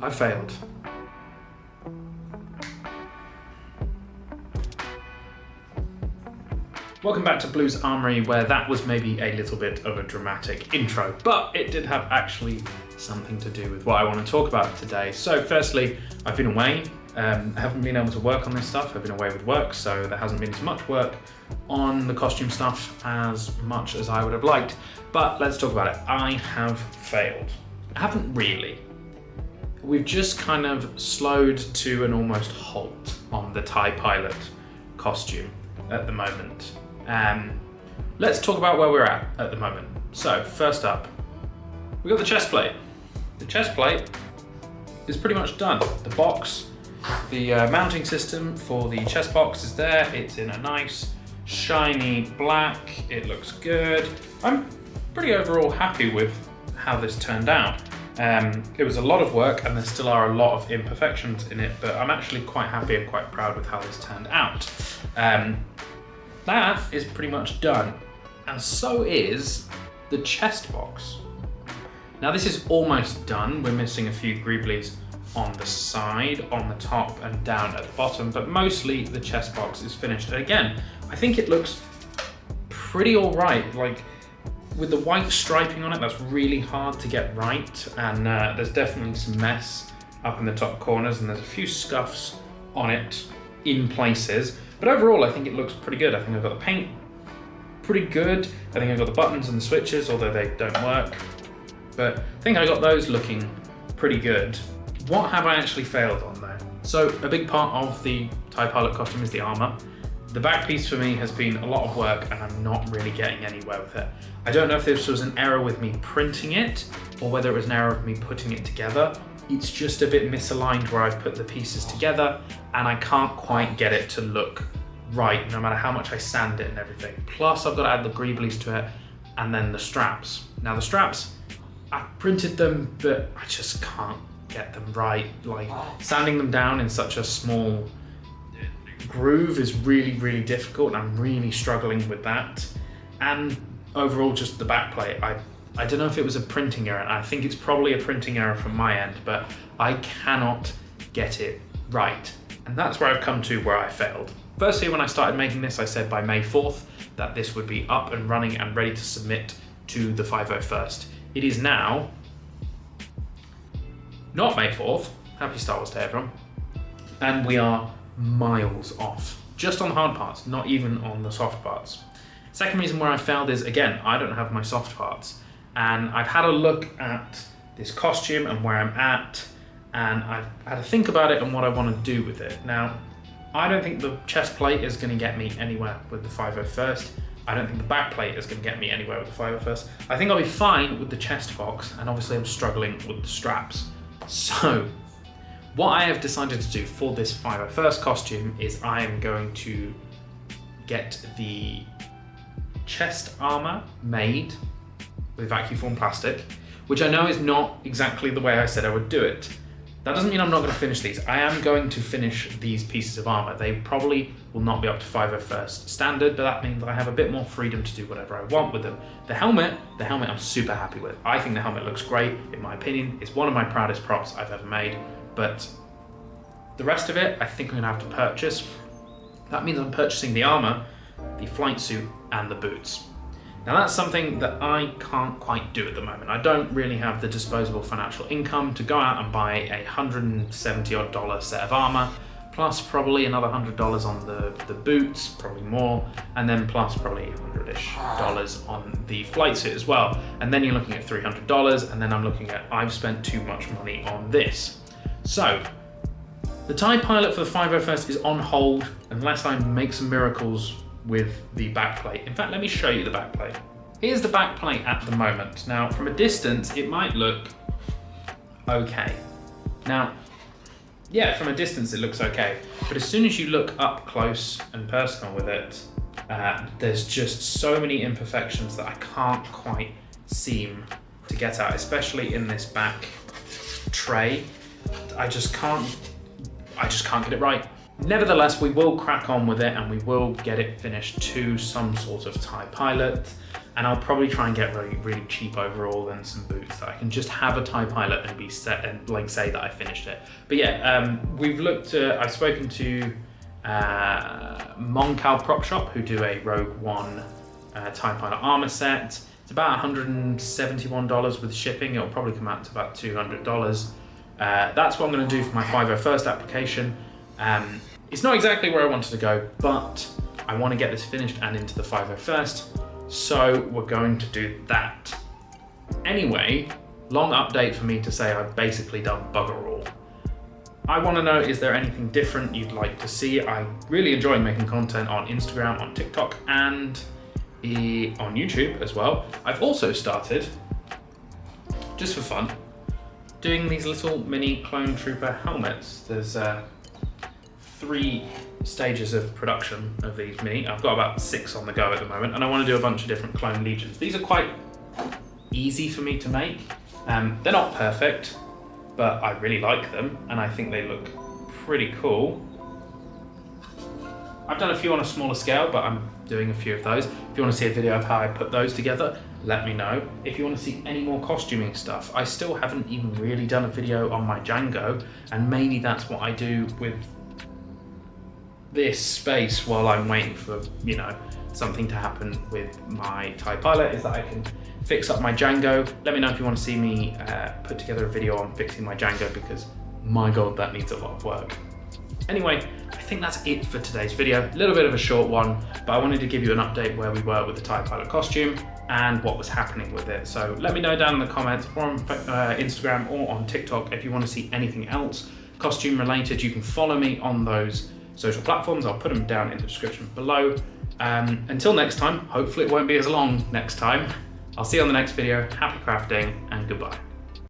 I failed. Welcome back to Blues Armory, where that was maybe a little bit of a dramatic intro, but it did have actually something to do with what I want to talk about today. So firstly, I've been away. I haven't been able to work on this stuff. I've been away with work, so there hasn't been as much work on the costume stuff as much as I would have liked. But let's talk about it. I have failed. I haven't really. We've just kind of slowed to an almost halt on the TIE Pilot costume at the moment. Let's talk about where we're at the moment. So first up, we got the chest plate. The chest plate is pretty much done. The box, the mounting system for the chest box is there. It's in a nice shiny black. It looks good. I'm pretty overall happy with how this turned out. It was a lot of work and there still are a lot of imperfections in it, but I'm actually quite happy and quite proud with how this turned out. That is pretty much done, and so is the chest box. Now this is almost done. We're missing a few greeblies on the side, on the top and down at the bottom, but mostly the chest box is finished. And again, I think it looks pretty all right. Like with the white striping on it, that's really hard to get right, and there's definitely some mess up in the top corners, and there's a few scuffs on it in places. But overall, I think it looks pretty good. I think I've got the paint pretty good. I think I've got the buttons and the switches, although they don't work. But I think I got those looking pretty good. What have I actually failed on though? So a big part of the TIE Pilot costume is the armor. The back piece for me has been a lot of work and I'm not really getting anywhere with it. I don't know if this was an error with me printing it or whether it was an error of me putting it together. It's just a bit misaligned where I've put the pieces together and I can't quite get it to look right, no matter how much I sand it and everything. Plus I've got to add the greeblies to it and then the straps. Now the straps, I've printed them, but I just can't get them right. Like sanding them down in such a small groove is really, really difficult and I'm really struggling with that. And overall just the back plate, I don't know if it was a printing error. I think it's probably a printing error from my end, but I cannot get it right. And that's where I've come to where I failed. Firstly, when I started making this, I said by May 4th that this would be up and running and ready to submit to the 501st. It is now not May 4th. Happy Star Wars Day, everyone. And we are miles off, just on the hard parts, not even on the soft parts. Second reason where I failed is, again, I don't have my soft parts. And I've had a look at this costume and where I'm at, and I've had to think about it and what I want to do with it. Now, I don't think the chest plate is going to get me anywhere with the 501st. I don't think the back plate is going to get me anywhere with the 501st. I think I'll be fine with the chest box, and obviously I'm struggling with the straps. So, what I have decided to do for this 501st costume is I am going to get the chest armor made with vacuum formed plastic, which I know is not exactly the way I said I would do it. That doesn't mean I'm not going to finish these. I am going to finish these pieces of armor. They probably will not be up to 501st standard, but that means I have a bit more freedom to do whatever I want with them. The helmet I'm super happy with. I think the helmet looks great, in my opinion. It's one of my proudest props I've ever made, but the rest of it, I think I'm going to have to purchase. That means I'm purchasing the armor, the flight suit, and the boots. Now that's something that I can't quite do at the moment. I don't really have the disposable financial income to go out and buy a $170 odd set of armor, plus probably another $100 on the boots, probably more, and then plus probably $100-ish on the flight suit as well. And then you're looking at $300, and then I'm looking at, I've spent too much money on this. So, the TIE Pilot for the 501st is on hold unless I make some miracles with the backplate. In fact, let me show you the backplate. Here's the backplate at the moment. Now, from a distance, it might look okay. Now, yeah, from a distance, it looks okay. But as soon as you look up close and personal with it, there's just so many imperfections that I can't quite seem to get at, especially in this back tray. I just can't get it right. Nevertheless, we will crack on with it and we will get it finished to some sort of TIE Pilot. and I'll probably try and get really, really cheap overall and some boots that I can just have a TIE pilot and be set and like say that I finished it. But yeah, we've looked at, I've spoken to Moncal Prop Shop, who do a Rogue One TIE pilot armor set. It's about $171 with shipping. It'll probably come out to about $200. That's what I'm going to do for my 501st application. It's not exactly where I wanted to go, but I want to get this finished and into the 501st, so we're going to do that. Anyway, long update for me to say I've basically done bugger all. I want to know, is there anything different you'd like to see? I really enjoy making content on Instagram, on TikTok, and on YouTube as well. I've also started, just for fun, doing these little mini clone trooper helmets. There's 3 stages of production of these mini. I've got about 6 on the go at the moment, and I want to do a bunch of different clone legions. These are quite easy for me to make. They're not perfect, but I really like them, and I think they look pretty cool. I've done a few on a smaller scale, but I'm doing a few of those. If you want to see a video of how I put those together, let me know. If you want to see any more costuming stuff, I still haven't even really done a video on my Django, and maybe that's what I do with this space while I'm waiting for, you know, something to happen with my TIE pilot, is that I can fix up my Django. Let me know if you want to see me put together a video on fixing my Django, because my god, that needs a lot of work. Anyway, I think that's it for today's video. A little bit of a short one, but I wanted to give you an update where we were with the TIE pilot costume and what was happening with it. So let me know down in the comments or on Instagram or on TikTok if you want to see anything else costume related. You can follow me on those social platforms. I'll put them down in the description below. Until next time, hopefully it won't be as long next time. I'll see you on the next video. Happy crafting and goodbye.